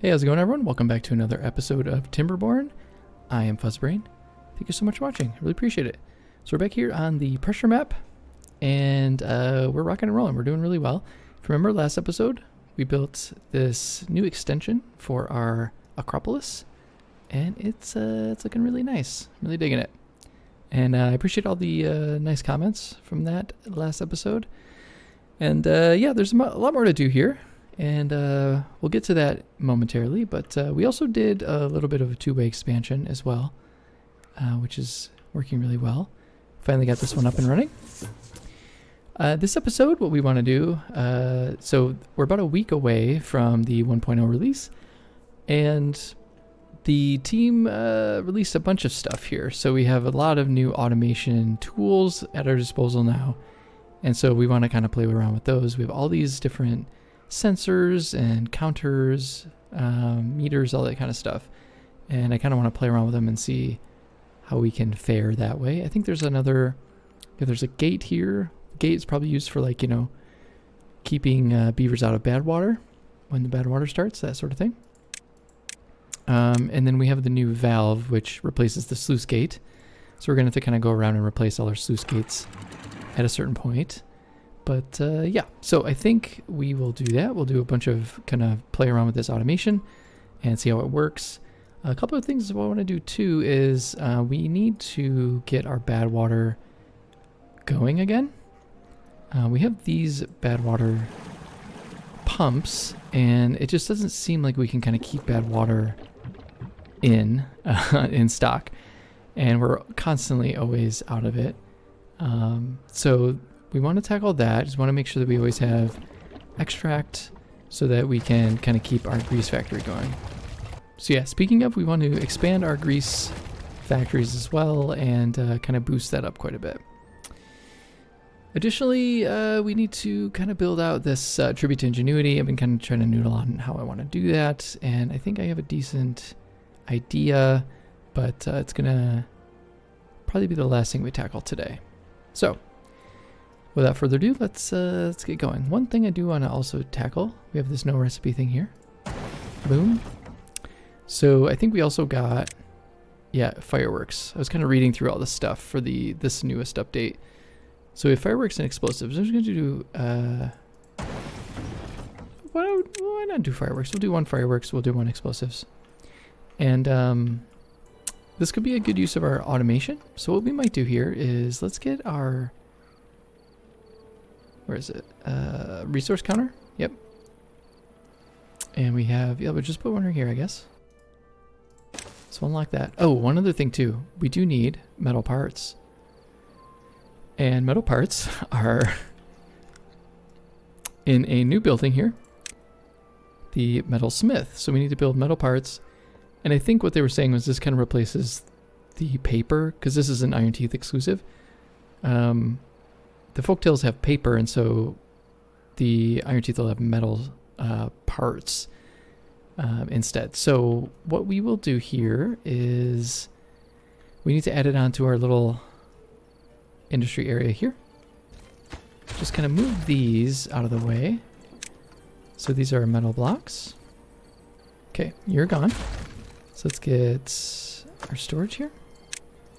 Hey, how's it going, everyone? Welcome back to another episode of Timberborn. I am Fuzzbrain. Thank you so much for watching. I really appreciate it. So we're back here on the pressure map, and we're rocking and rolling. We're doing really well. If you remember last episode, we built this new extension for our Acropolis, and it's looking really nice. I'm really digging it. And I appreciate all the nice comments from that last episode. And yeah, there's a lot more to do here. And we'll get to that momentarily, but we also did a little bit of a two-way expansion as well, which is working really well. Finally got this one up and running. This episode, what we want to do, so we're about a week away from the 1.0 release, and the team released a bunch of stuff here. So we have a lot of new automation tools at our disposal now, and so we want to kind of play around with those. We have all these different sensors and counters, meters, all that kind of stuff. And I kind of want to play around with them and see how we can fare that way. I think there's there's a gate here. Gate is probably used for, like, you know, keeping beavers out of bad water when the bad water starts, that sort of thing. And then we have the new valve, which replaces the sluice gate. So we're going to have to kind of go around and replace all our sluice gates at a certain point. But yeah, so I think we will do that. We'll do a bunch of kind of play around with this automation and see how it works. A couple of things what I want to do too is we need to get our bad water going again. We have these bad water pumps, and it just doesn't seem like we can kind of keep bad water in stock, and we're constantly always out of it. So we want to tackle that. Just want to make sure that we always have extract so that we can kind of keep our grease factory going. So yeah, speaking of, we want to expand our grease factories as well and kind of boost that up quite a bit. Additionally, we need to kind of build out this tribute to ingenuity. I've been kind of trying to noodle on how I want to do that, and I think I have a decent idea, but it's gonna probably be the last thing we tackle today. So without further ado, let's get going. One thing I do want to also tackle, we have this no recipe thing here. Boom. So I think we also got, yeah, fireworks. I was kind of reading through all this stuff for this newest update. So we have fireworks and explosives. I'm just going to do, why not do fireworks? We'll do one fireworks, we'll do one explosives. And this could be a good use of our automation. So what we might do here is let's get our, where is it? Resource counter? Yep. And we have, yeah, we'll just put one right here, I guess. So unlock that. Oh, one other thing too. We do need metal parts. And metal parts are in a new building here, the metal smith. So we need to build metal parts. And I think what they were saying was this kind of replaces the paper, because this is an Ironteeth exclusive. The folktails have paper, and so the Ironteeth will have metal parts instead. So what we will do here is we need to add it onto our little industry area here. Just kind of move these out of the way. So these are metal blocks. Okay, you're gone. So let's get our storage here.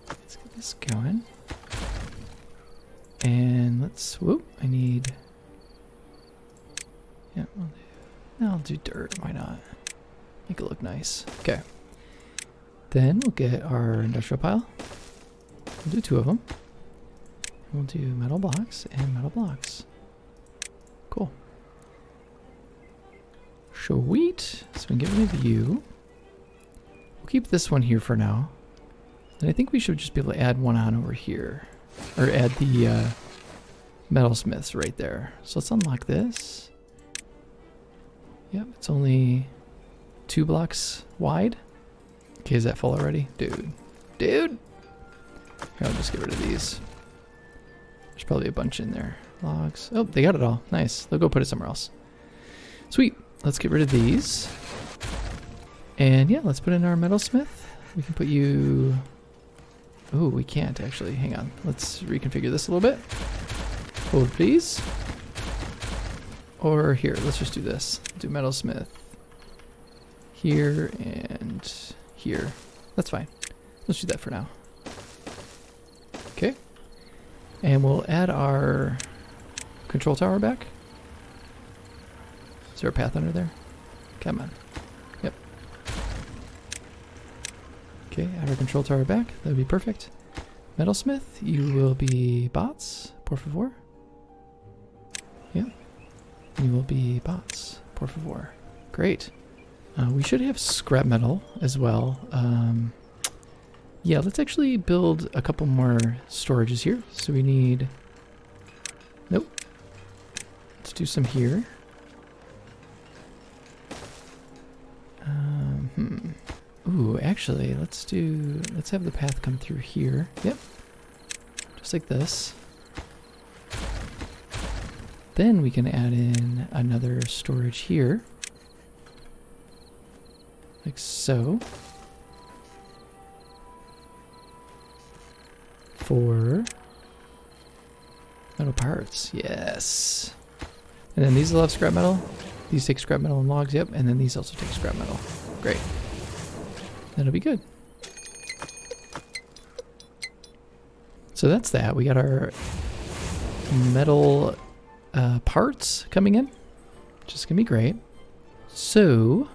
Let's get this going. And let's, whoop, I need, yeah, I'll do dirt, why not? Make it look nice. Okay. Then we'll get our industrial pile. We'll do two of them. We'll do metal blocks and metal blocks. Cool. Sweet. So we can get rid of you. We'll keep this one here for now. And I think we should just be able to add one on over here. Or add the metalsmiths right there. So let's unlock this. Yep, it's only 2 blocks wide. Okay, is that full already? Dude. Here, I'll just get rid of these. There's probably a bunch in there. Logs. Oh, they got it all. Nice. They'll go put it somewhere else. Sweet. Let's get rid of these. And yeah, let's put in our metalsmith. We can put you... Oh, we can't actually. Hang on. Let's reconfigure this a little bit. Hold, please. Or here, let's just do this. Do metalsmith here and here. That's fine. Let's do that for now. Okay. And we'll add our control tower back. Is there a path under there? Come on. Yep. Okay, add our control tower back. That would be perfect. Metalsmith, you will be bots, por favor. Yep. You will be bots, por favor. Great. We should have scrap metal as well. Yeah, let's actually build a couple more storages here. So we need... Nope. Let's do some here. Ooh, actually, let's have the path come through here. Yep. Just like this. Then we can add in another storage here. Like so. For metal parts. Yes. And then these will have scrap metal. These take scrap metal and logs, yep. And then these also take scrap metal. Great. That'll be good. So that's that. We got our metal parts coming in, which is going to be great. So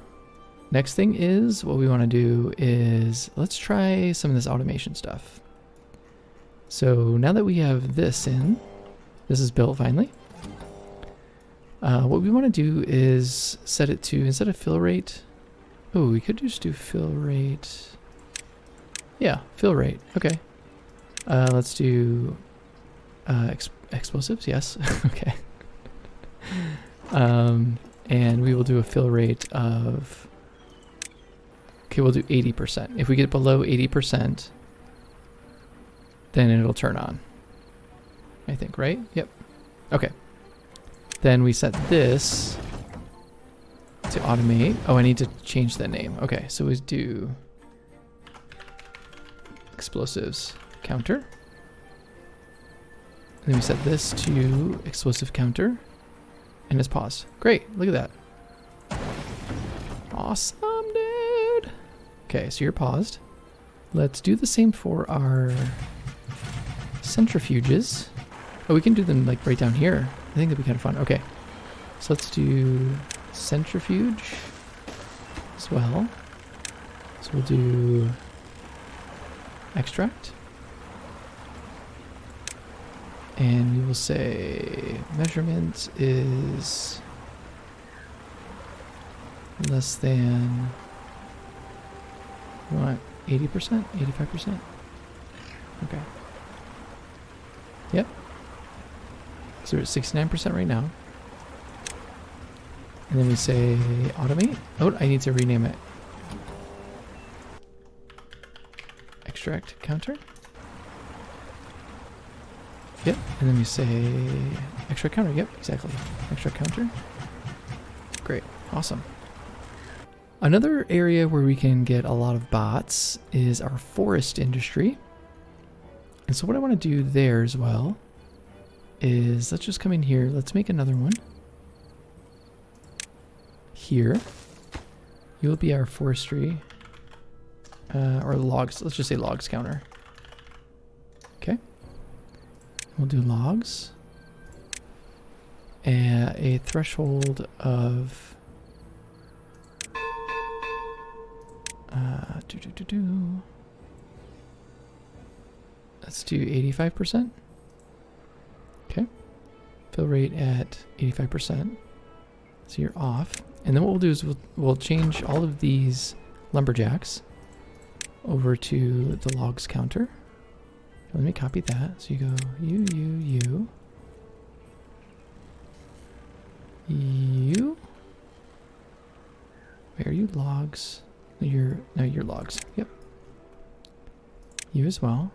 next thing is what we want to do is let's try some of this automation stuff. So now that we have this in, this is built finally. What we want to do is set it to, instead of fill rate, oh, we could just do fill rate. Yeah, fill rate. Okay. Let's do explosives. Yes. Okay. And we will do a fill rate of, okay, we'll do 80%. If we get below 80%, then it'll turn on. I think, right? Yep. Okay. Then we set this to automate. Oh, I need to change that name. Okay, so we do explosives counter. And then we set this to explosive counter. And it's paused. Great, look at that. Awesome, dude. Okay, so you're paused. Let's do the same for our centrifuges. Oh, we can do them like right down here. I think that'd be kind of fun. Okay, so let's do centrifuge as well. So we'll do extract. And we will say measurement is less than, what, 80%? 85%? Okay. Yep. So we're at 69% right now. And then we say automate. Oh, I need to rename it. Extract counter. Yep. And then we say extract counter. Yep, exactly. Extract counter. Great. Awesome. Another area where we can get a lot of bots is our forest industry. And so what I want to do there as well is let's just come in here. Let's make another one. Here. You'll be our forestry. Or logs. Let's just say logs counter. Okay. We'll do logs. And a threshold of... Let's do 85%. Okay. Fill rate at 85%. So you're off. And then what we'll do is we'll change all of these lumberjacks over to the logs counter. Let me copy that. So you go you. Where are you? Logs. No, you're logs. Yep. You as well.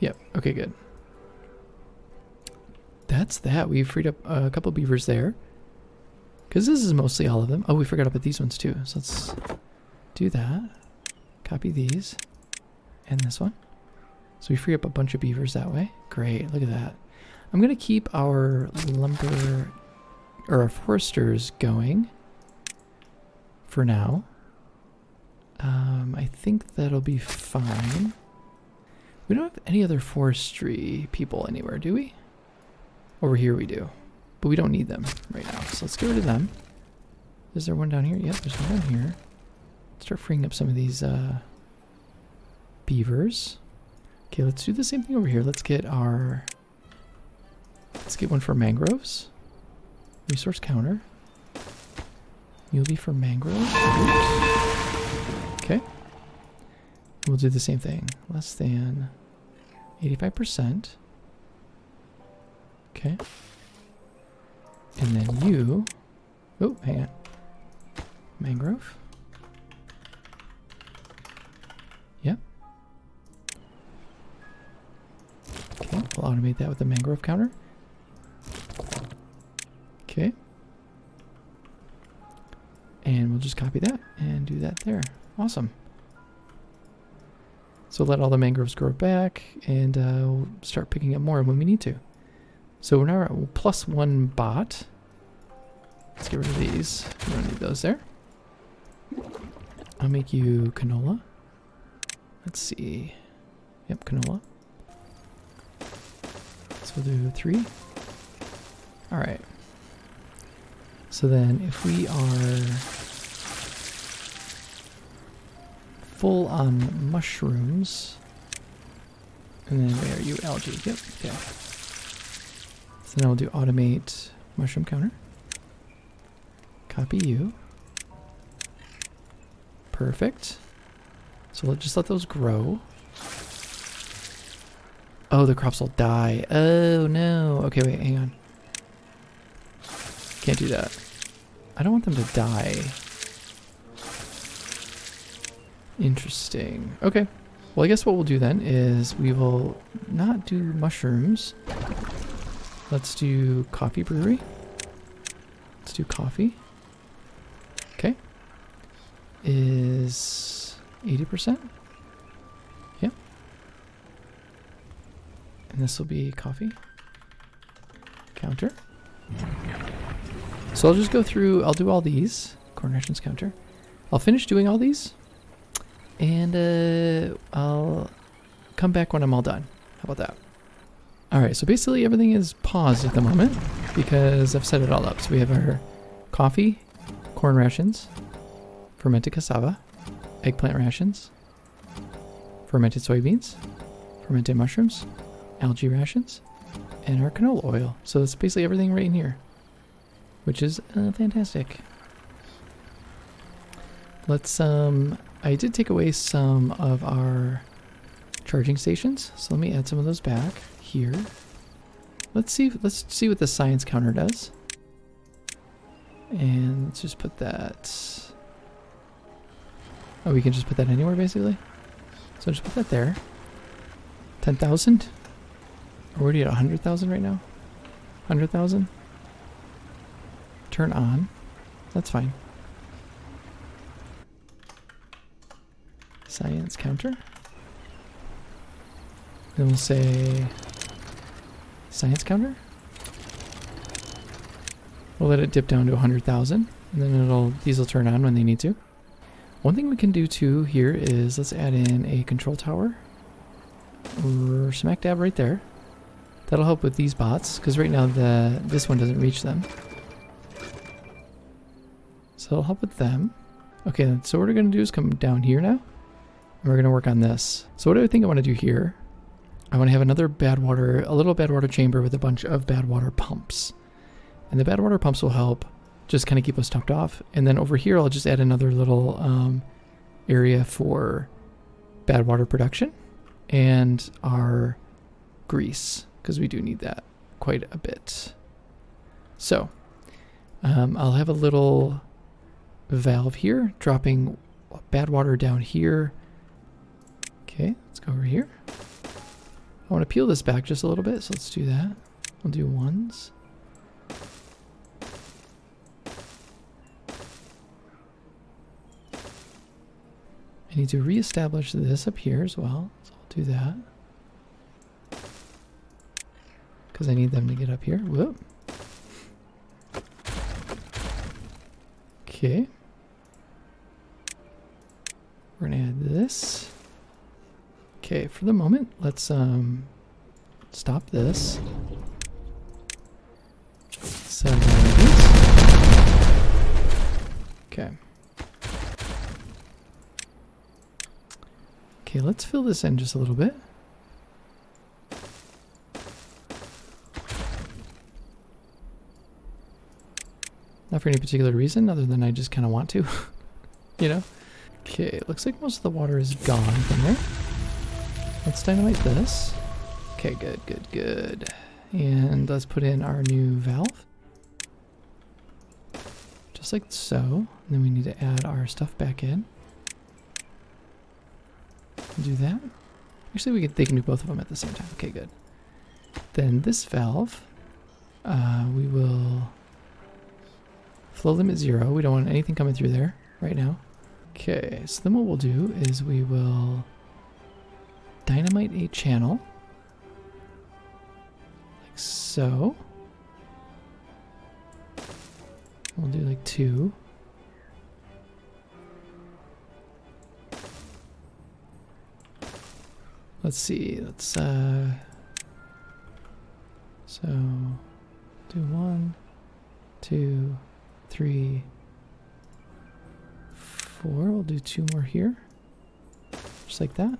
Yep. Okay, good. That's that. We freed up a couple beavers there. Because this is mostly all of them. Oh, we forgot about these ones too. So let's do that. Copy these. And this one. So we free up a bunch of beavers that way. Great. Look at that. I'm going to keep our lumber, or our foresters going for now. I think that'll be fine. We don't have any other forestry people anywhere, do we? Over here we do. But we don't need them right now. So let's get rid of them. Is there one down here? Yep, there's one down here. Start freeing up some of these beavers. Okay, let's do the same thing over here. Let's get one for mangroves. Resource counter. You'll be for mangroves. Okay. We'll do the same thing. Less than 85%. Okay. And then you... Oh, hang on. Mangrove. Yep. Okay, we'll automate that with the mangrove counter. Okay. And we'll just copy that and do that there. Awesome. So let all the mangroves grow back, and we'll start picking up more when we need to. So we're now at +1 bot. Let's get rid of these. We don't need those there. I'll make you canola. Let's see. Yep, canola. So we'll do 3. All right. So then if we are full on mushrooms, and then where are you? Algae. Yep. Okay. So now we'll do automate mushroom counter. Copy you. Perfect. So let's just let those grow. Oh, the crops will die. Oh no. Okay, wait, hang on. Can't do that. I don't want them to die. Interesting. Okay. Well, I guess what we'll do then is we will not do mushrooms. Let's do coffee brewery. Let's do coffee. Okay. Is 80%? Yep. And this will be coffee. Counter. So I'll just go through, I'll do all these. Corn rations counter. I'll finish doing all these. And I'll come back when I'm all done. How about that? Alright, so basically everything is paused at the moment because I've set it all up. So we have our coffee, corn rations, fermented cassava, eggplant rations, fermented soybeans, fermented mushrooms, algae rations, and our canola oil. So that's basically everything right in here, which is fantastic. Let's I did take away some of our charging stations, so let me add some of those back here. Let's see what the science counter does. And let's just put that. Oh, we can just put that anywhere basically. So just put that there. 10,000. We're already at 100,000 right now. 100,000. Turn on. That's fine. Science counter. Then we'll say science counter. We'll let it dip down to 100,000, and then these will turn on when they need to. One thing we can do too here is let's add in a control tower. Or smack dab right there. That'll help with these bots, because right now this one doesn't reach them. So it'll help with them. Okay, so what we're going to do is come down here now. And we're going to work on this. So what do I think I want to do here? I want to have a little bad water chamber with a bunch of bad water pumps. And the bad water pumps will help just kind of keep us topped off. And then over here, I'll just add another little area for bad water production and our grease, because we do need that quite a bit. So I'll have a little valve here dropping bad water down here. Okay, let's go over here. I want to peel this back just a little bit, so let's do that. We'll do ones. I need to reestablish this up here as well, so I'll do that. because I need them to get up here. Whoop. Okay. We're gonna add this. Okay, for the moment, let's stop this. Set these. Okay. Okay, let's fill this in just a little bit. Not for any particular reason other than I just kind of want to, you know? Okay, it looks like most of the water is gone from there. Let's dynamite this. Okay, good, good, good. And let's put in our new valve. Just like so. And then we need to add our stuff back in. Do that. Actually, they can do both of them at the same time. Okay, good. Then this valve, we will flow limit 0. We don't want anything coming through there right now. Okay, so then what we'll do is we will dynamite a channel. Like so. We'll do like 2. Let's see, let's so do 1, 2, 3, 4. We'll do 2 more here. Just like that.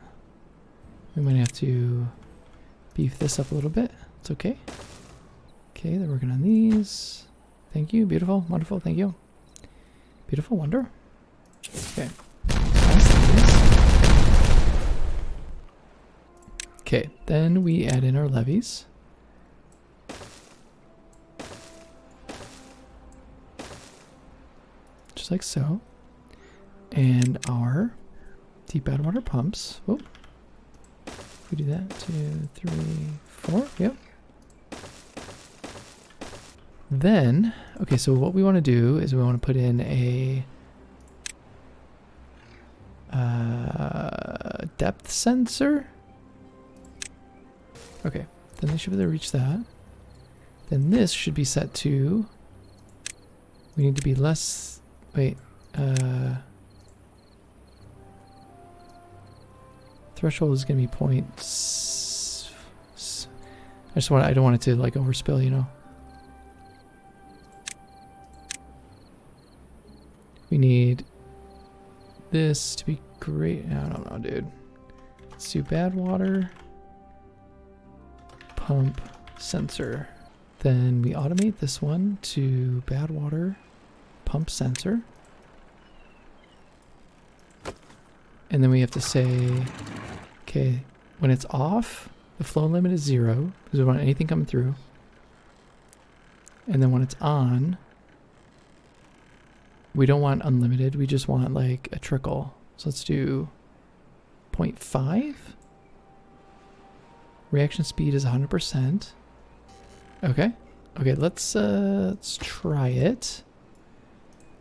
We might have to beef this up a little bit. It's okay. Okay, they're working on these. Thank you. Beautiful. Wonderful. Thank you. Beautiful. Wonder. Okay. Okay, then we add in our levees. Just like so. And our deep bad water pumps. Whoop. If we do that, 2, 3, 4. Yep. Then, okay, so what we want to do is we want to put in a depth sensor. Okay, then they should be able to reach that. Then this should be set to, we need to be less, wait, threshold is going to be I don't want it to like overspill, you know. We need this to be great. I don't know, dude. Let's do bad water. Pump sensor. Then we automate this one to bad water pump sensor. And then we have to say, okay, when it's off, the flow limit is 0 because we don't want anything coming through. And then when it's on, we don't want unlimited, we just want like a trickle. So let's do 0.5. Reaction speed is 100%. Okay. Okay, let's try it.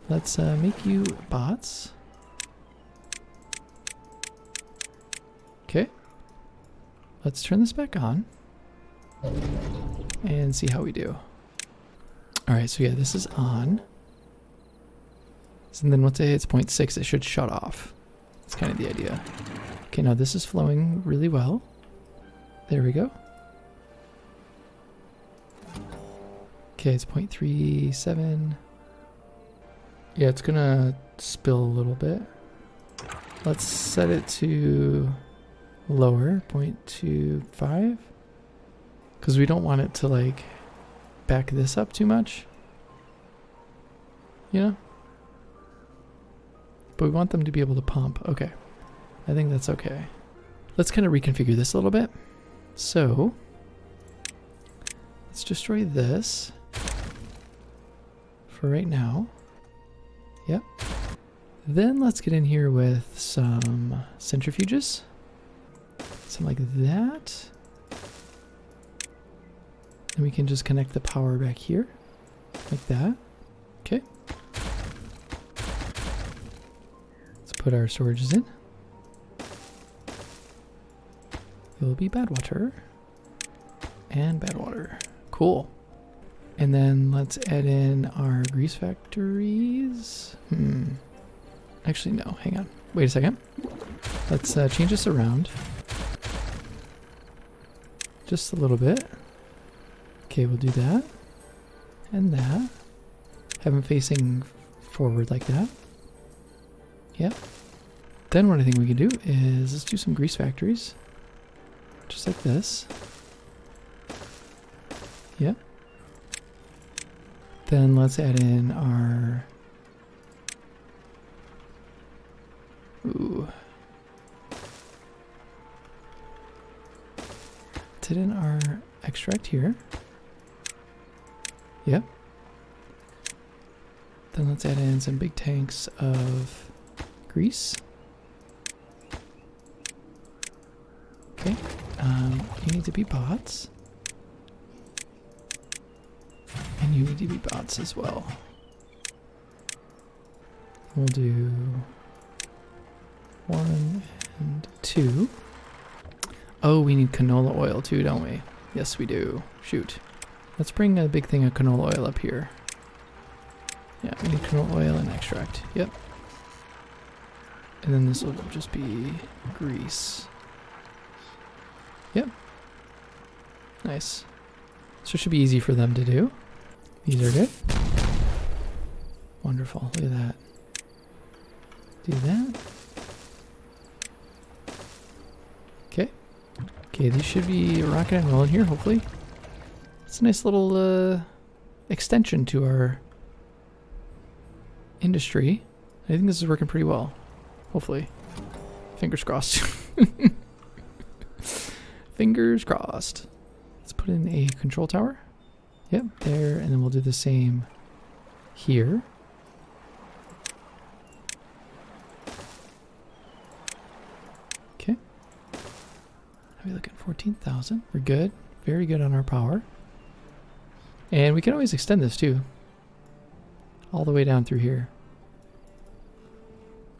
Let's make you bots. Okay. Let's turn this back on and see how we do. Alright, so yeah, this is on. And then once it hits 0.6, it should shut off. That's kind of the idea. Okay, now this is flowing really well. There we go. Okay, it's 0.37. Yeah, it's gonna spill a little bit. Let's set it to lower, 0.25. Because we don't want it to like back this up too much. You know? But we want them to be able to pump. Okay. I think that's okay. Let's kind of reconfigure this a little bit. So, let's destroy this for right now. Yep. Then let's get in here with some centrifuges. Something like that. And we can just connect the power back here. Like that. Okay. Put our storages in. It will be bad water and bad water. Cool. And then let's add in our grease factories. Actually, no. Hang on. Wait a second. Let's change this around. Just a little bit. Okay, we'll do that. And that. Have them facing forward like that. Yep. Then what I think we can do is let's do some grease factories. Just like this. Yep. Then let's add in our... Ooh. Let's add in our extract here. Yep. Then let's add in some big tanks of grease. Okay. You need to be bots. And you need to be bots as well. We'll do 1 and 2. Oh, we need canola oil too, don't we? Yes, we do. Shoot. Let's bring a big thing of canola oil up here. Yeah, we need canola oil and extract. Yep. And then this will just be grease. Yep. Nice. So it should be easy for them to do. These are good. Wonderful. Look at that. Do that. Okay. Okay, these should be rocking and rolling here, hopefully. It's a nice little extension to our industry. I think this is working pretty well. Hopefully. Fingers crossed. Fingers crossed. Let's put in a control tower. Yep, there, and then we'll do the same here. Okay. How are we looking? 14,000. We're good. Very good on our power. And we can always extend this too. All the way down through here.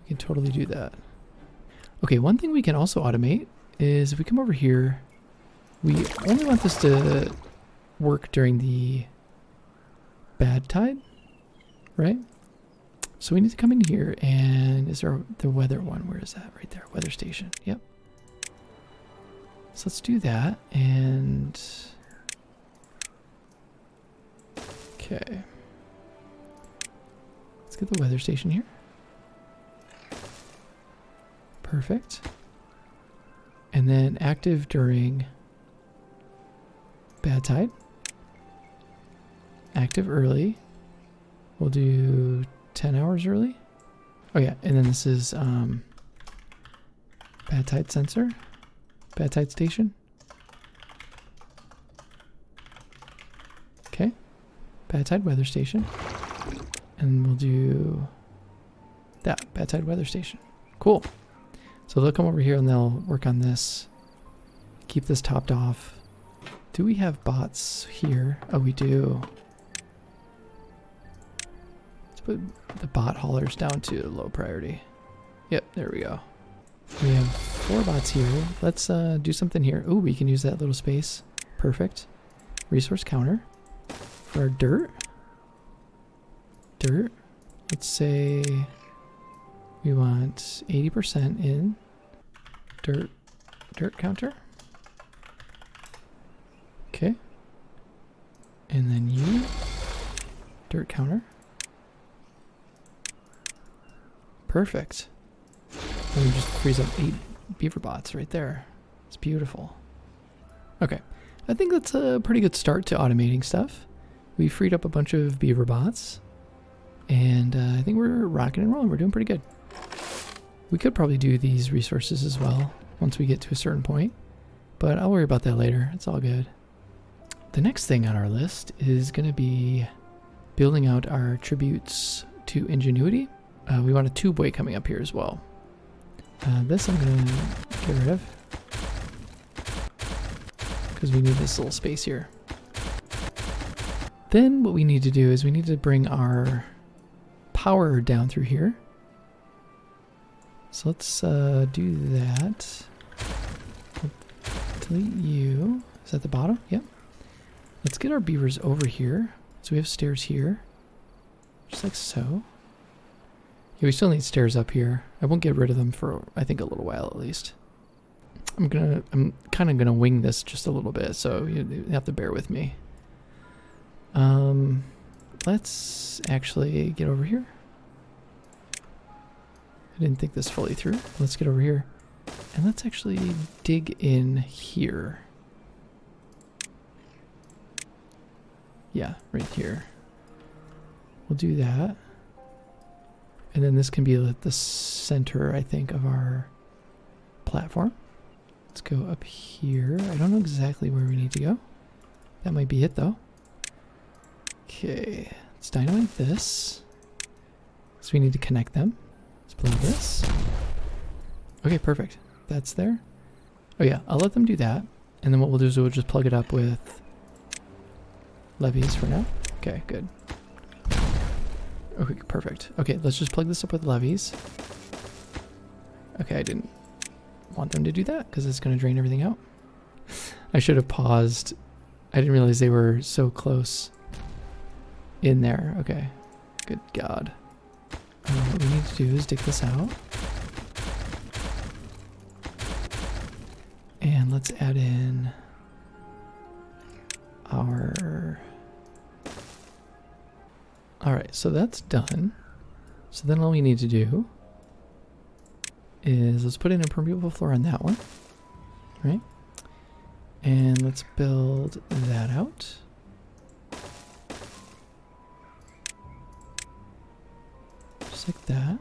We can totally do that. Okay, one thing we can also automate is if we come over here, we only want this to work during the bad tide, right? So we need to come in here, and is there the weather one? Where is that? Right there, weather station. Yep. So let's do that, and okay. Let's get the weather station here. Perfect. And then active during bad tide. Active early. We'll do 10 hours early. Oh yeah, and then this is bad tide sensor. Bad tide station. Okay. Bad tide weather station. And we'll do that. Bad tide weather station. Cool. So they'll come over here and they'll work on this. Keep this topped off. Do we have bots here? Oh, we do. Let's put the bot haulers down to low priority. Yep, there we go. We have 4 bots here. Let's do something here. Oh, we can use that little space. Perfect. Resource counter for our dirt. Dirt. Let's say we want 80% in dirt counter. Okay. And then you dirt counter. Perfect. And we just freeze up 8 beaver bots right there. It's beautiful. Okay. I think that's a pretty good start to automating stuff. We freed up a bunch of beaver bots. And I think we're rocking and rolling. We're doing pretty good. We could probably do these resources as well once we get to a certain point. But I'll worry about that later. It's all good. The next thing on our list is going to be building out our tributes to ingenuity. We want a tubeway coming up here as well. This I'm going to get rid of because we need this little space here. Then what we need to do is we need to bring our power down through here. So let's do that. Delete you. Is that the bottom? Yep. Let's get our beavers over here. So we have stairs here. Just like so. Yeah, we still need stairs up here. I won't get rid of them for, I think, a little while at least. I'm kind of gonna wing this just a little bit, so you have to bear with me. Let's actually get over here. I didn't think this fully through. Let's get over here. And let's actually dig in here. Yeah, right here. We'll do that. And then this can be at the center, I think, of our platform. Let's go up here. I don't know exactly where we need to go. That might be it, though. Okay, let's dynamite this. So we need to connect them. Let's build this. Okay, perfect. That's there. Oh yeah, I'll let them do that. And then what we'll do is we'll just plug it up with levees for now. Okay, good. Okay, perfect. Okay, let's just plug this up with levees. Okay, I didn't want them to do that because it's going to drain everything out. I should have paused. I didn't realize they were so close in there. Okay, good God. What we need to do is dig this out. And let's add in our... Alright, so that's done. So then all we need to do is let's put in a permeable floor on that one. Right? And let's build that out. Just like that.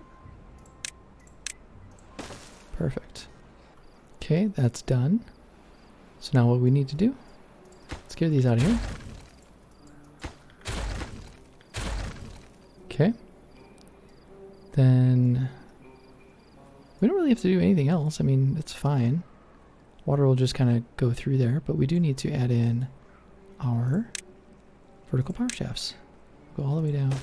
Perfect. Okay, that's done. So now what we need to do, let's get these out of here. Okay. Then we don't really have to do anything else. I mean, it's fine. Water will just kind of go through there, but we do need to add in our vertical power shafts. Go all the way down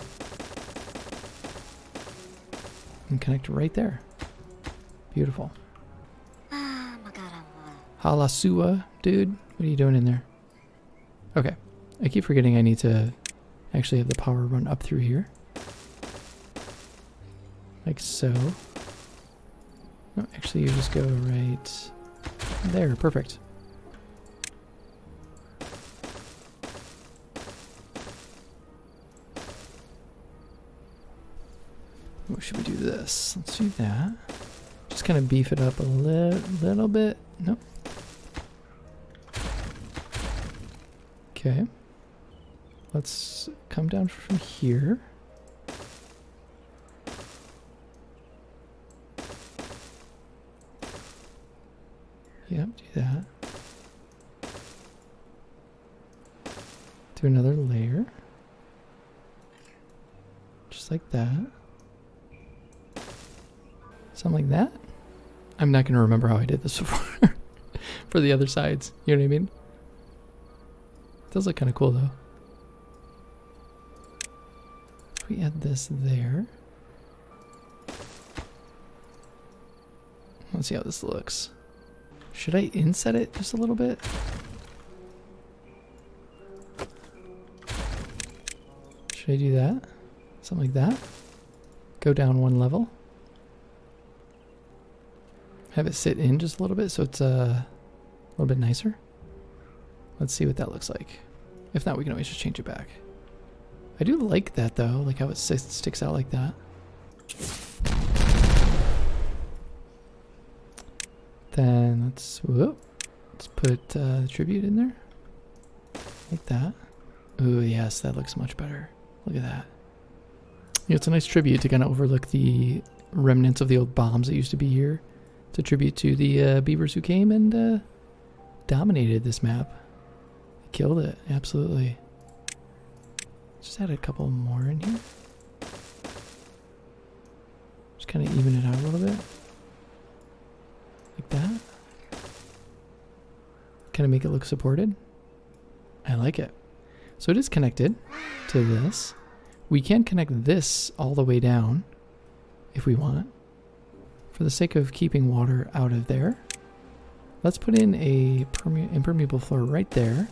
and connect right there. Beautiful. Halasua, dude. What are you doing in there? Okay. I keep forgetting I need to actually have the power run up through here. Like so. No, actually you just go right there. Perfect. What should we do this? Let's do that. Just kind of beef it up a little bit. Nope. Okay. Let's come down from here. Yep, do that. Do another layer. Just like that. Something like that. I'm not going to remember how I did this before. For the other sides. You know what I mean? It does look kind of cool though. We add this there. Let's see how this looks. Should I inset it just a little bit? Should I do that? Something like that? Go down one level. Have it sit in just a little bit so it's a little bit nicer. Let's see what that looks like. If not, we can always just change it back. I do like that though, like how it sticks out like that. Then let's put the tribute in there. Like that. Ooh, yes, that looks much better. Look at that. Yeah, it's a nice tribute to kind of overlook the remnants of the old bombs that used to be here. It's a tribute to the beavers who came and dominated this map. They killed it, absolutely. Just add a couple more in here. Just kind of even it out a little bit. Like that. Kind of make it look supported. I like it. So it is connected to this. We can connect this all the way down if we want. For the sake of keeping water out of there, let's put in a impermeable floor right there.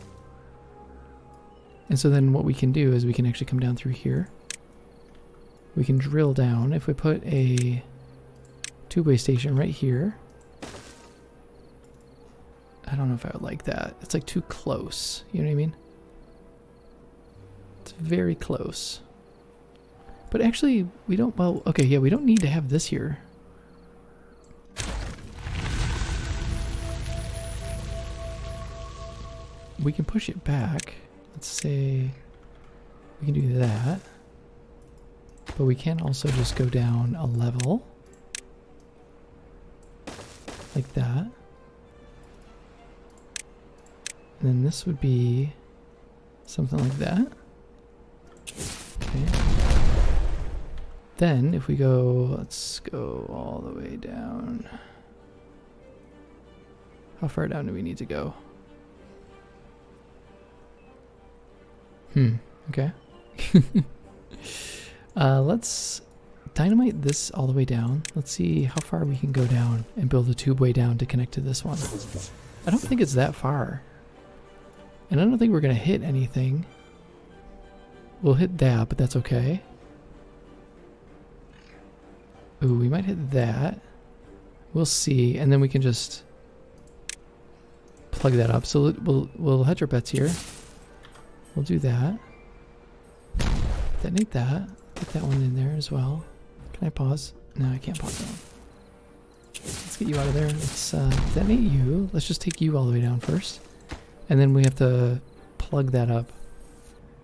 And so then what we can do is we can actually come down through here. We can drill down. If we put a two-way station right here. I don't know if I would like that. It's like too close. You know what I mean? It's very close. But actually, we don't, well, okay, yeah, we don't need to have this here. We can push it back. Let's say we can do that. But we can also just go down a level. Like that. And then this would be something like that. Okay. Then if we go, let's go all the way down. How far down do we need to go? Okay. Let's dynamite this all the way down. Let's see how far we can go down and build a tube way down to connect to this one. I don't think it's that far. And I don't think we're going to hit anything. We'll hit that, but that's okay. Ooh, we might hit that. We'll see, and then we can just plug that up. So we'll hedge our bets here. We'll do that. Detonate that. Get that one in there as well. Can I pause? No, I can't pause that one. Let's get you out of there. Let's detonate you. Let's just take you all the way down first. And then we have to plug that up.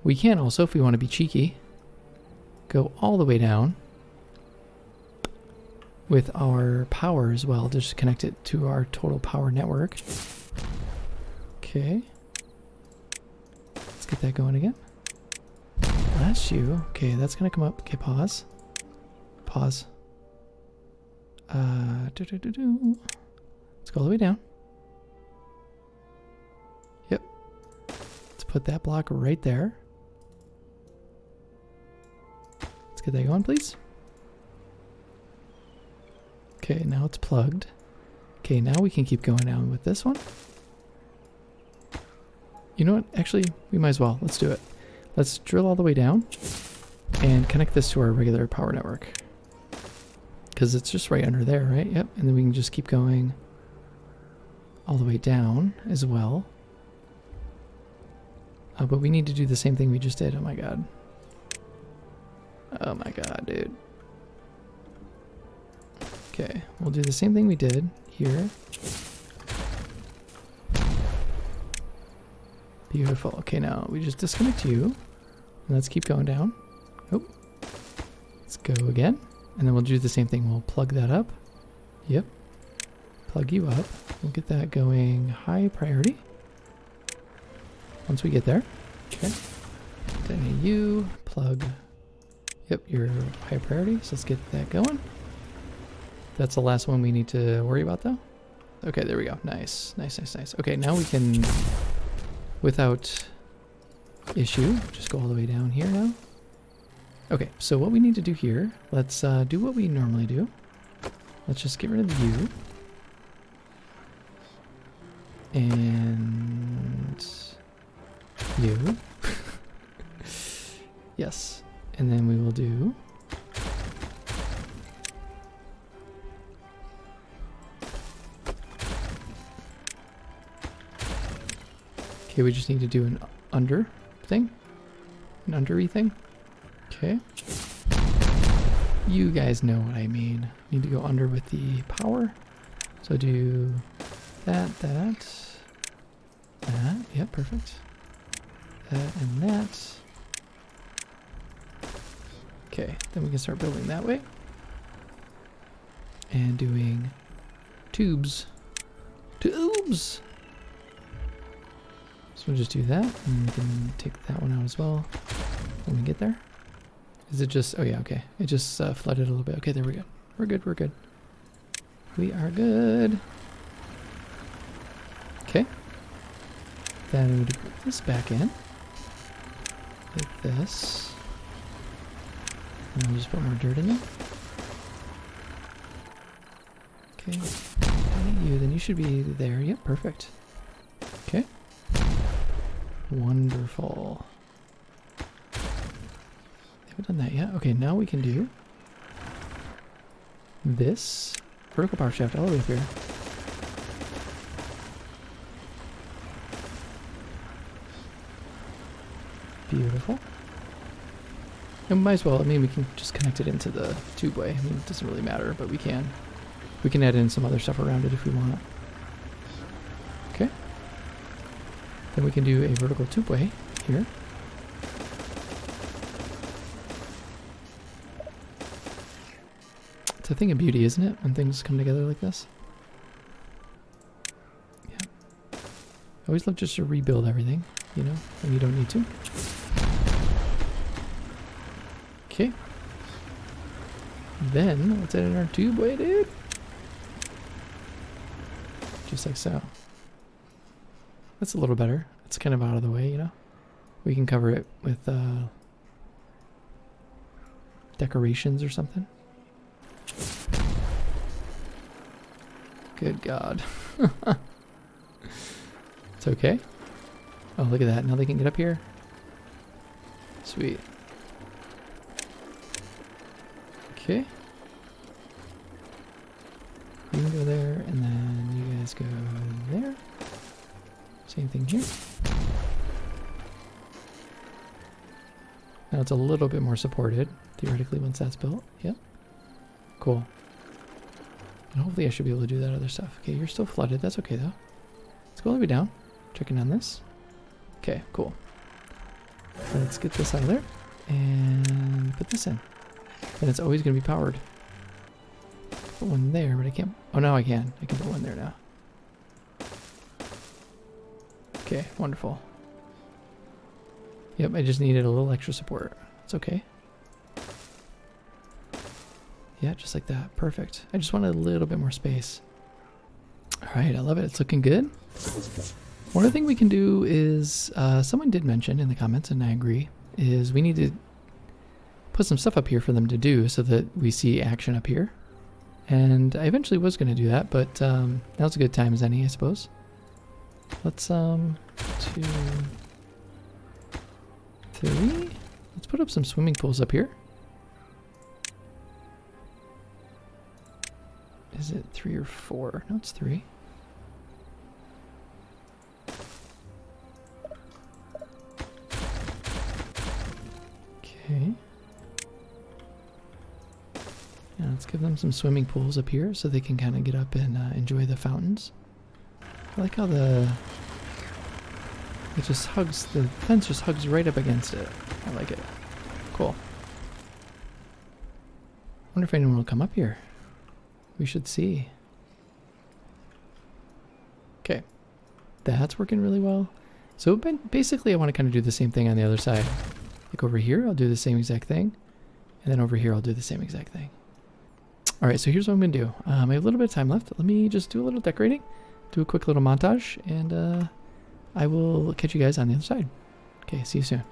We can also, if we want to be cheeky, go all the way down with our power as well. Just connect it to our total power network. Okay. Let's get that going again. Blast you. Okay, that's gonna come up. Okay, pause. Pause. Let's go all the way down. Yep. Let's put that block right there. Let's get that going, please. Okay, now it's plugged. Okay, now we can keep going down with this one. You know what? Actually, we might as well. Let's do it. Let's drill all the way down and connect this to our regular power network. Because it's just right under there, right? Yep. And then we can just keep going all the way down as well. But we need to do the same thing we just did. Oh my god. Oh my god, dude. Okay, we'll do the same thing we did here. Beautiful. Okay, now we just disconnect you. Let's keep going down. Oh. Let's go again. And then we'll do the same thing. We'll plug that up. Yep. Plug you up. We'll get that going high priority. Once we get there. Okay. Detonate you. Plug. Yep, you're high priority. So let's get that going. That's the last one we need to worry about though. Okay, there we go. Nice. Nice, nice, nice. Okay, now we can, without issue, just go all the way down here now. Okay, so what we need to do here, let's do what we normally do. Let's just get rid of the U. And U. Yes. And then we will do okay, we just need to do an under thing. An under-y thing. Okay. You guys know what I mean. Need to go under with the power. So do that. Yep, perfect. That and that. Okay, then we can start building that way. And doing tubes. Tubes! So we'll just do that, and we can take that one out as well when we get there. Is it just, oh yeah, okay. It just flooded a little bit. Okay, there we go. We're good, we're good. We are good. Okay. Then we would put this back in. Like this. And we'll just put more dirt in there. Okay. Then you should be there. Yep, perfect. Okay. Wonderful. Have we done that yet? Okay, now we can do this vertical power shaft all the way up here. Beautiful. And might as well, I mean, we can just connect it into the tubeway. I mean, it doesn't really matter, but we can. We can add in some other stuff around it if we want. Okay. Then we can do a vertical tubeway here. It's a thing of beauty, isn't it, when things come together like this? Yeah. I always love just to rebuild everything, you know, when you don't need to. Okay. Then, let's add in our tubeway, dude. Just like so. That's a little better. It's kind of out of the way, you know? We can cover it with decorations or something. Good God. It's okay. Oh, look at that. Now they can get up here. Sweet. Okay. You can go there, and then you guys go there. Same thing here. Now it's a little bit more supported, theoretically, once that's built. Yep. Cool. And hopefully I should be able to do that other stuff. Okay, you're still flooded. That's okay, though. Let's go all the way down. Checking on this. Okay, cool. Let's get this out of there. And put this in. And it's always going to be powered. Put one there, but I can't. Oh, now I can. I can put one there now. Okay, wonderful. Yep, I just needed a little extra support. It's okay. Yeah, just like that. Perfect. I just wanted a little bit more space. Alright, I love it. It's looking good. One other thing we can do is, someone did mention in the comments, and I agree, is we need to put some stuff up here for them to do so that we see action up here. And I eventually was going to do that, but now's a good time as any, I suppose. Let's, 2, 3. Let's put up some swimming pools up here. Is it 3 or 4? No, it's 3. Okay. Yeah, let's give them some swimming pools up here so they can kind of get up and enjoy the fountains. I like how it just hugs, the fence just hugs right up against it. I like it. Cool. Wonder if anyone will come up here. We should see. Okay. That's working really well. So basically I want to kind of do the same thing on the other side. Like over here, I'll do the same exact thing. And then over here, I'll do the same exact thing. All right, so here's what I'm going to do. I have a little bit of time left. Let me just do a little decorating. Do a quick little montage. And I will catch you guys on the other side. Okay, see you soon.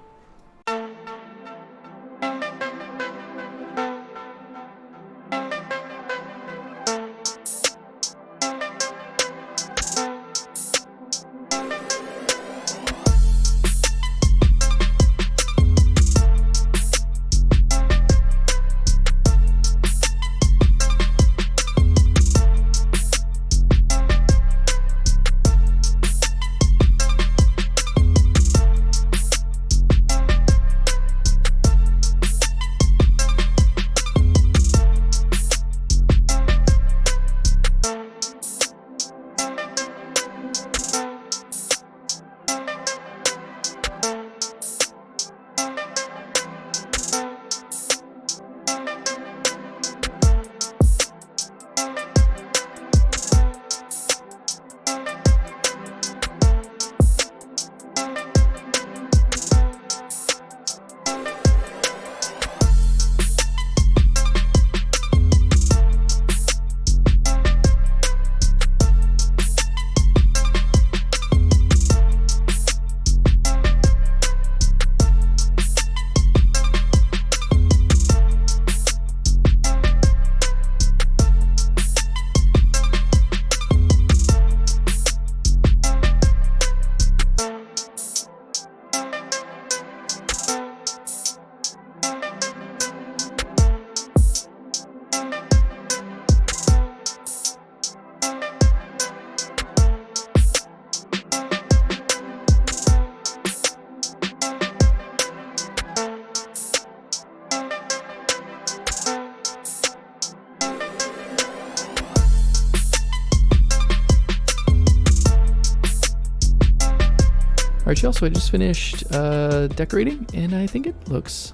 Alright, y'all, so I just finished decorating, and I think it looks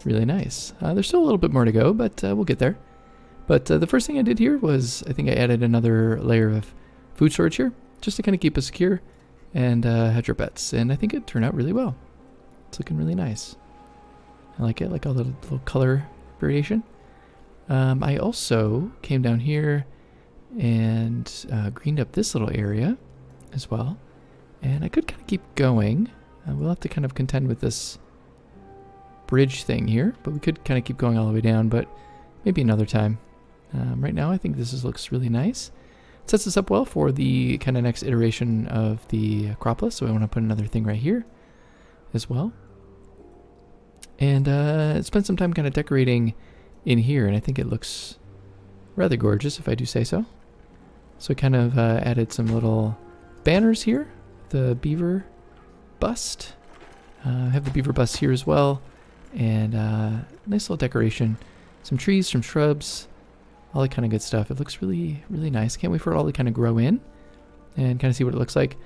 really nice. There's still a little bit more to go, but we'll get there. But the first thing I did here was I think I added another layer of food storage here, just to kind of keep us secure and hedge our bets. And I think it turned out really well. It's looking really nice. I like it, like all the little color variation. I also came down here and greened up this little area as well. And I could kind of keep going. We'll have to kind of contend with this bridge thing here, but we could kind of keep going all the way down, but maybe another time. Right now I think this looks really nice. It sets us up well for the kind of next iteration of the Acropolis, so I want to put another thing right here as well. And spent some time kind of decorating in here, and I think it looks rather gorgeous, if I do say so. So I kind of added some little banners here. The beaver bust. I have the beaver bust here as well, and nice little decoration. Some trees, some shrubs, all that kind of good stuff. It looks really, really nice. Can't wait for it all to kind of grow in and kind of see what it looks like.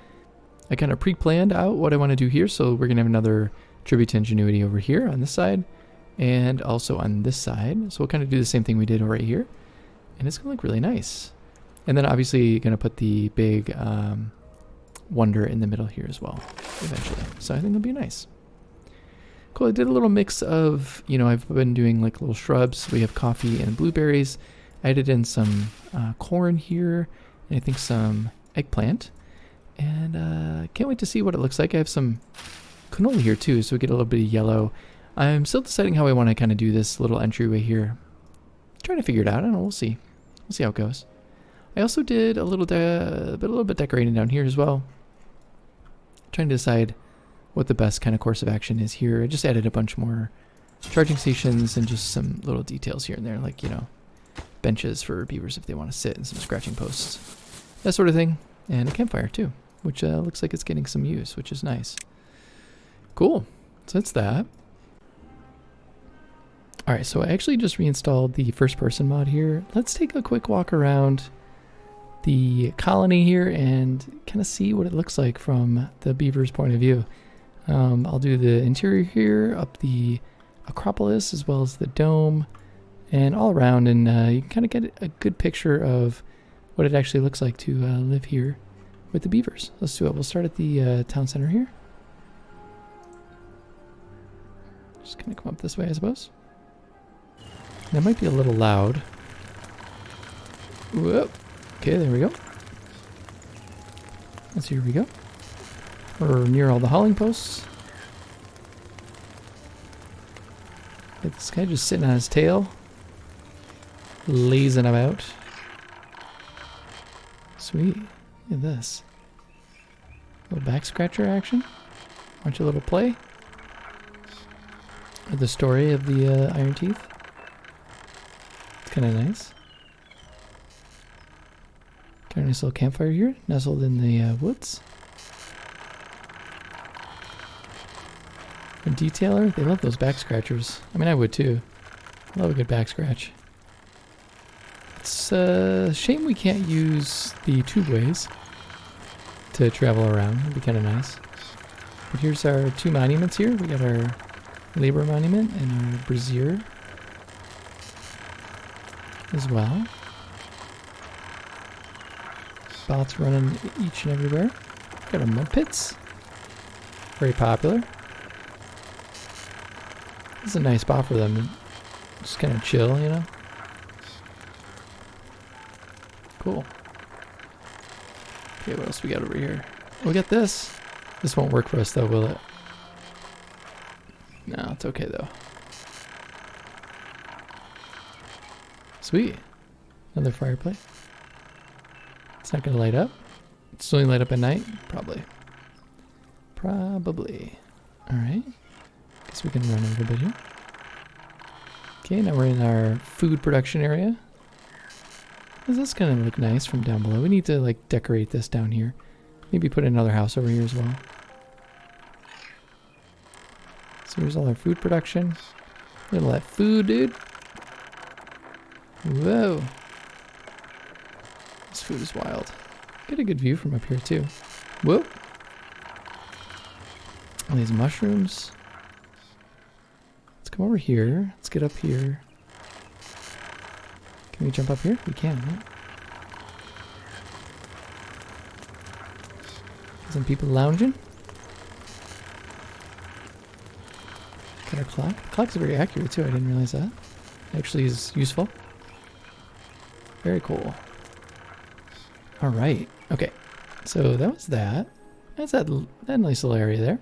I kind of pre-planned out what I want to do here, so we're going to have another tribute to ingenuity over here on this side and also on this side. So we'll kind of do the same thing we did right here, and it's going to look really nice. And then obviously going to put the big wonder in the middle here as well eventually. So I think it'll be nice. Cool. I did a little mix of, I've been doing like little shrubs. We have coffee and blueberries. I added in some corn here, and I think some eggplant. And can't wait to see what it looks like. I have some canola here too, so we get a little bit of yellow. I'm still deciding how I want to kind of do this little entryway here. Trying to figure it out. I don't know. We'll see. We'll see how it goes. I also did a little bit decorating down here as well. Trying to decide what the best kind of course of action is here. I just added a bunch more charging stations and just some little details here and there, like, benches for beavers if they want to sit, and some scratching posts, that sort of thing. And a campfire too, which looks like it's getting some use, which is nice. Cool. So that's that. Alright, so I actually just reinstalled the first person mod here. Let's take a quick walk around the colony here and kind of see what it looks like from the beaver's point of view. I'll do the interior here, up the Acropolis as well as the dome, and all around, and you can kind of get a good picture of what it actually looks like to live here with the beavers. Let's do it. We'll start at the town center here. Just kind of come up this way, I suppose. That might be a little loud. Whoop. Okay, there we go. Let's here we go. We're near all the hauling posts. Got this guy just sitting on his tail, lazing about. Sweet. Look at this. Little back scratcher action. Watch a little play. Or the story of the Ironteeth. It's kind of nice. Got a nice little campfire here, nestled in the woods. A detailer, they love those back scratchers. I mean, I would too. Love a good back scratch. It's a shame we can't use the tubeways to travel around. It'd be kind of nice. But here's our two monuments here. We got our labor monument and our brazier as well. Bots running each and everywhere. Got our mud pits. Very popular. This is a nice spot for them to just kind of chill, Cool. Okay, what else we got over here? We got this. This won't work for us though, will it? No, it's okay though. Sweet. Another fireplace. It's not gonna light up. It's only light up at night? Probably. Probably. Alright. Guess we can run a little bit here. Okay, now we're in our food production area. This is gonna look nice from down below. We need to like decorate this down here. Maybe put another house over here as well. So here's all our food production. Look at all that food, dude. Whoa. This food is wild. Get a good view from up here too. Whoa. All these mushrooms. Let's come over here. Let's get up here. Can we jump up here? We can, right? Some people lounging. Got our clock. The clock's very accurate too, I didn't realize that. Actually is useful. Very cool. Alright, okay. So that was that. That's that nice little area there.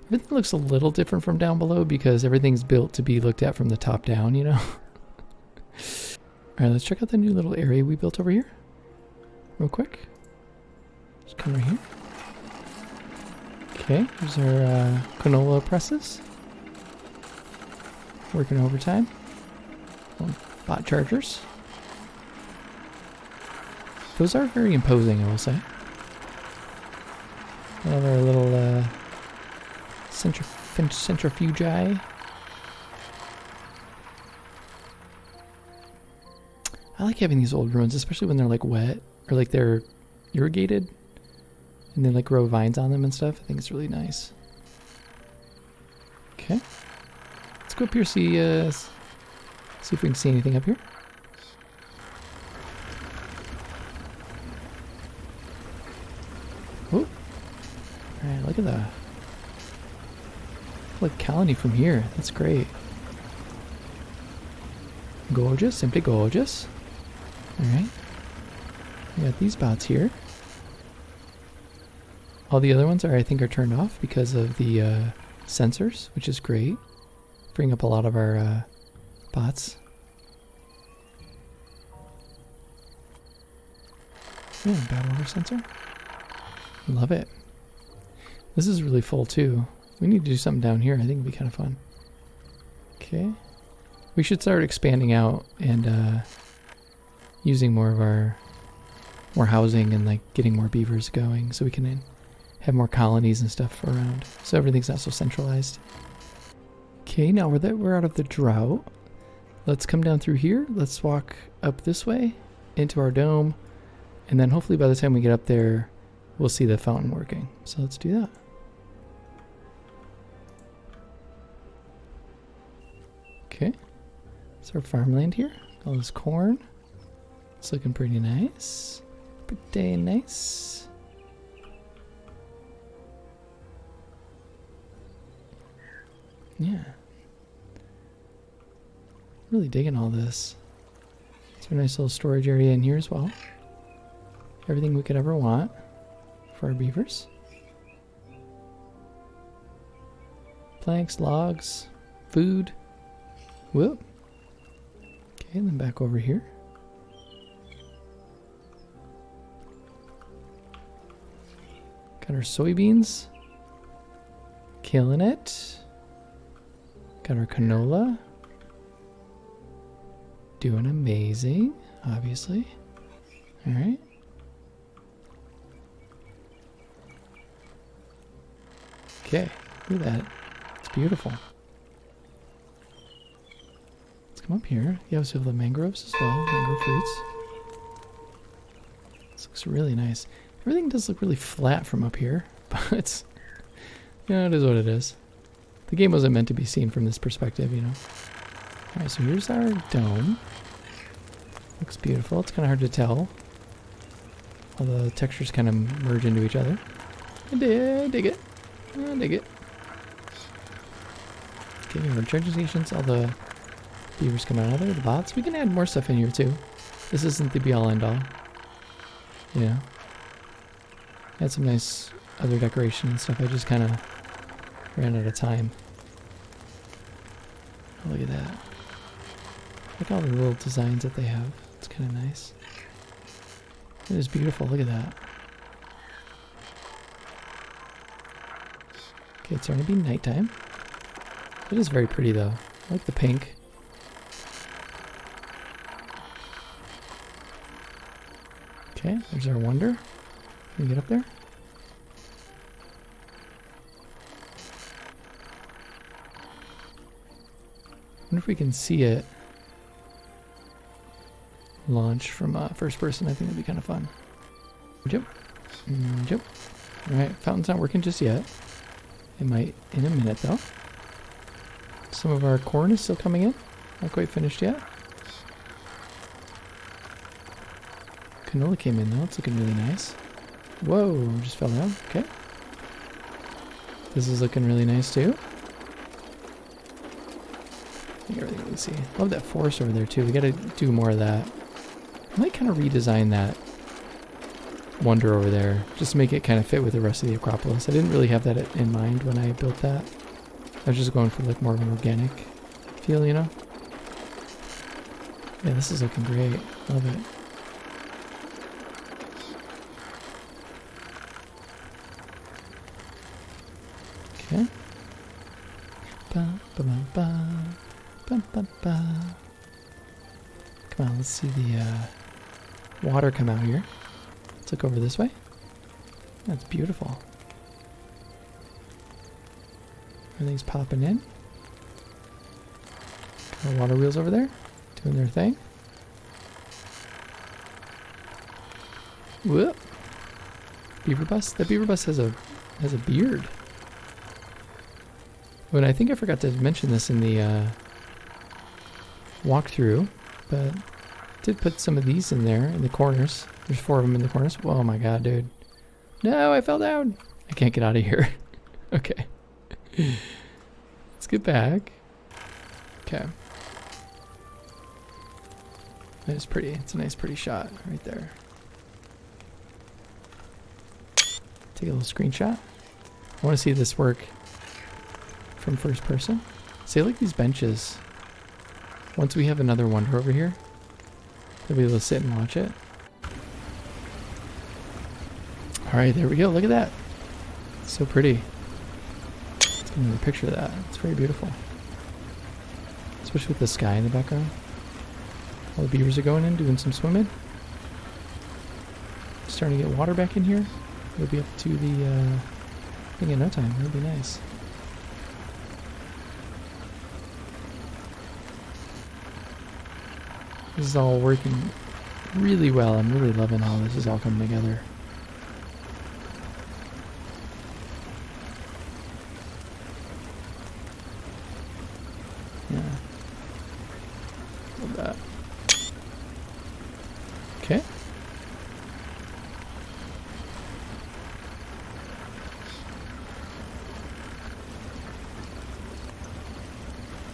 Everything looks a little different from down below because everything's built to be looked at from the top down, you know? Alright, let's check out the new little area we built over here. Real quick. Just come right here. Okay, here's our canola presses. Working overtime. Bot chargers. Those are very imposing, I will say. Have our little centrifugi. I like having these old ruins, especially when they're like wet or like they're irrigated and they like grow vines on them and stuff. I think it's really nice. Okay. Let's go up here, see if we can see anything up here. Oh. Alright, look at that. Like colony from here. That's great. Gorgeous, simply gorgeous. Alright. We got these bots here. All the other ones I think are turned off because of the sensors, which is great. Bring up a lot of our bots. Yeah, bad water sensor. Love it. This is really full too. We need to do something down here. I think it'd be kind of fun. Okay. We should start expanding out and using more of our housing and like getting more beavers going so we can have more colonies and stuff around. So everything's not so centralized. Okay, now we're out of the drought. Let's come down through here. Let's walk up this way into our dome. And then hopefully by the time we get up there, we'll see the fountain working. So let's do that. Okay. It's our farmland here. All this corn. It's looking pretty nice. Pretty nice. Yeah. Really digging all this. It's a nice little storage area in here as well. Everything we could ever want for our beavers. Planks, logs, food. Whoop. Okay, then back over here. Got our soybeans. Killing it. Got our canola. Doing amazing, obviously. Alright. Okay, look at that. It's beautiful. Let's come up here. You also have the mangroves as well, mangrove fruits. This looks really nice. Everything does look really flat from up here, but it's, you know, it is what it is. The game wasn't meant to be seen from this perspective, you know. Alright, so here's our dome. Looks beautiful. It's kind of hard to tell. All the textures kind of merge into each other. I dig it. I dig it. Okay, we have our charging stations. All the beavers come out of there. The bots. We can add more stuff in here too. This isn't the be-all end-all. Yeah. Add some nice other decoration and stuff. I just kind of ran out of time. Oh, look at that. Look at all the little designs that they have. It's kind of nice. It is beautiful. Look at that. Okay, it's starting to be nighttime. It is very pretty though. I like the pink. Okay, there's our wonder. Can we get up there? I wonder if we can see it launch from first person. I think that'd be kind of fun. Jump. Jump. Alright, fountain's not working just yet. It might in a minute though. Some of our corn is still coming in. Not quite finished yet. Canola came in though. It's looking really nice. Whoa, just fell down. Okay. This is looking really nice too. I think everything we can see. Love that forest over there too. We gotta do more of that. I might kind of redesign that wonder over there. Just to make it kind of fit with the rest of the Acropolis. I didn't really have that in mind when I built that. I was just going for like more of an organic feel, you know? Yeah, this is looking great. Love it. Okay. Ba, ba, ba, ba. Ba, ba, ba. Come on, let's see the water come out here. Let's look over this way. That's beautiful. Everything's popping in. Got water wheels over there, doing their thing. Whoop. Beaver bus. That beaver bus has a beard. But I think I forgot to mention this in the walkthrough, but did put some of these in there in the corners. There's 4 of them in the corners. Oh my god, dude. No, I fell down. I can't get out of here. Okay. Let's get back. Okay. That is pretty. It's a nice pretty shot right there. Take a little screenshot. I want to see this work from first person. See, I like these benches. Once we have another wonder over here, we'll be able to sit and watch it. Alright, there we go. Look at that. It's so pretty. Let's get another picture of that. It's very beautiful. Especially with the sky in the background. All the beavers are going in, doing some swimming. Starting to get water back in here. We'll be up to the, I think in no time. It'll be nice. This is all working really well. I'm really loving how this is all coming together. Yeah. Love that. Okay.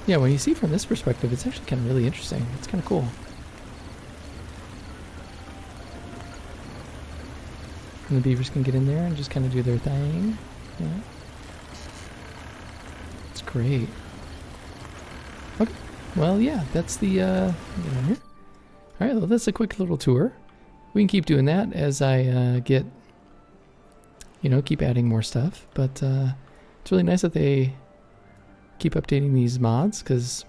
Yeah, when you see from this perspective, it's actually kind of really interesting. It's kind of cool. And the beavers can get in there and just kind of do their thing. Yeah. It's great. Okay. Well, yeah, that's the, get on here. Alright, well, that's a quick little tour. We can keep doing that as I, get, you know, keep adding more stuff. But, it's really nice that they keep updating these mods, because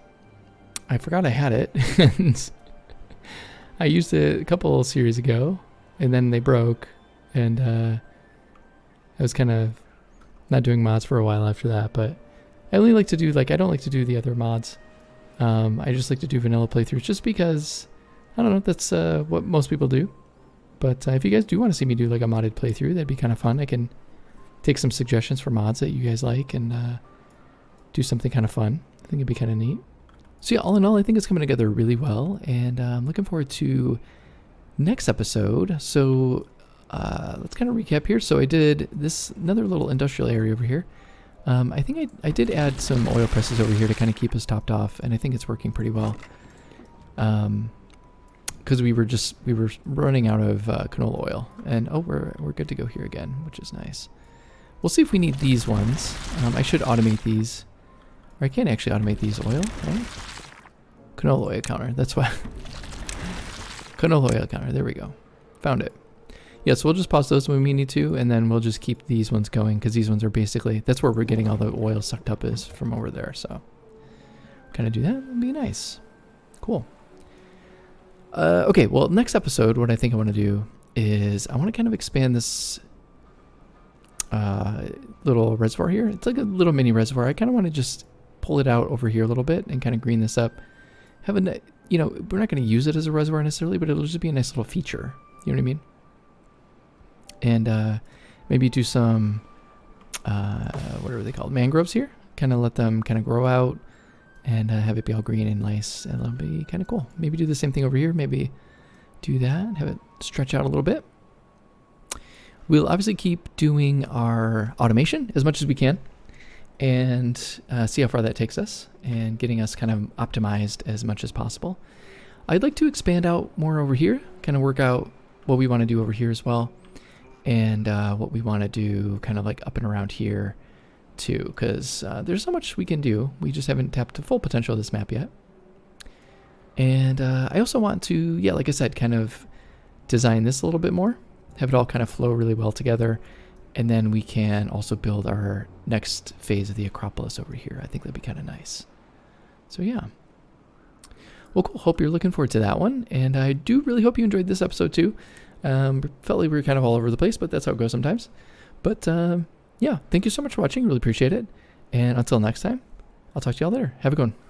I forgot I had it. And I used it a couple series ago, and then they broke. And I was kind of not doing mods for a while after that, but I only like to do, like, I don't like to do the other mods. I just like to do vanilla playthroughs just because, I don't know, that's what most people do. But if you guys do want to see me do like a modded playthrough, that'd be kind of fun. I can take some suggestions for mods that you guys like and do something kind of fun. I think it'd be kind of neat. So yeah, all in all, I think it's coming together really well, and I'm looking forward to next episode. So let's kind of recap here. So I did this another little industrial area over here. I think I did add some oil presses over here to kind of keep us topped off, and I think it's working pretty well. Because we were running out of canola oil, and oh, we're good to go here again, which is nice. We'll see if we need these ones. I should automate these, or I can't actually automate these oil, right? Canola oil counter. That's why. Canola oil counter. There we go. Found it. Yeah, so we'll just pause those when we need to, and then we'll just keep these ones going, because these ones are basically, that's where we're getting all the oil sucked up is from over there. So kind of do that. It'd be nice. Cool. Okay, well, next episode, what I think I want to do is I want to kind of expand this little reservoir here. It's like a little mini reservoir. I kind of want to just pull it out over here a little bit and kind of green this up. Have a, you know, we're not going to use it as a reservoir necessarily, but it'll just be a nice little feature. You know what I mean? And maybe do some what are they called? Mangroves here. Kind of let them kind of grow out and have it be all green and nice. And it'll be kind of cool. Maybe do the same thing over here. Maybe do that. Have it stretch out a little bit. We'll obviously keep doing our automation as much as we can and see how far that takes us and getting us kind of optimized as much as possible. I'd like to expand out more over here, kind of work out what we want to do over here as well, and what we want to do kind of like up and around here too, because there's so much we can do. We just haven't tapped the full potential of this map yet. And I also want to, yeah, like I said, kind of design this a little bit more, have it all kind of flow really well together, and then we can also build our next phase of the Acropolis over here. I think that'd be kind of nice. So yeah. Well, cool. Hope you're looking forward to that one. And I do really hope you enjoyed this episode too. Felt like we were kind of all over the place, but that's how it goes sometimes. But yeah, thank you so much for watching. Really appreciate it. And until next time, I'll talk to y'all later. Have a good one.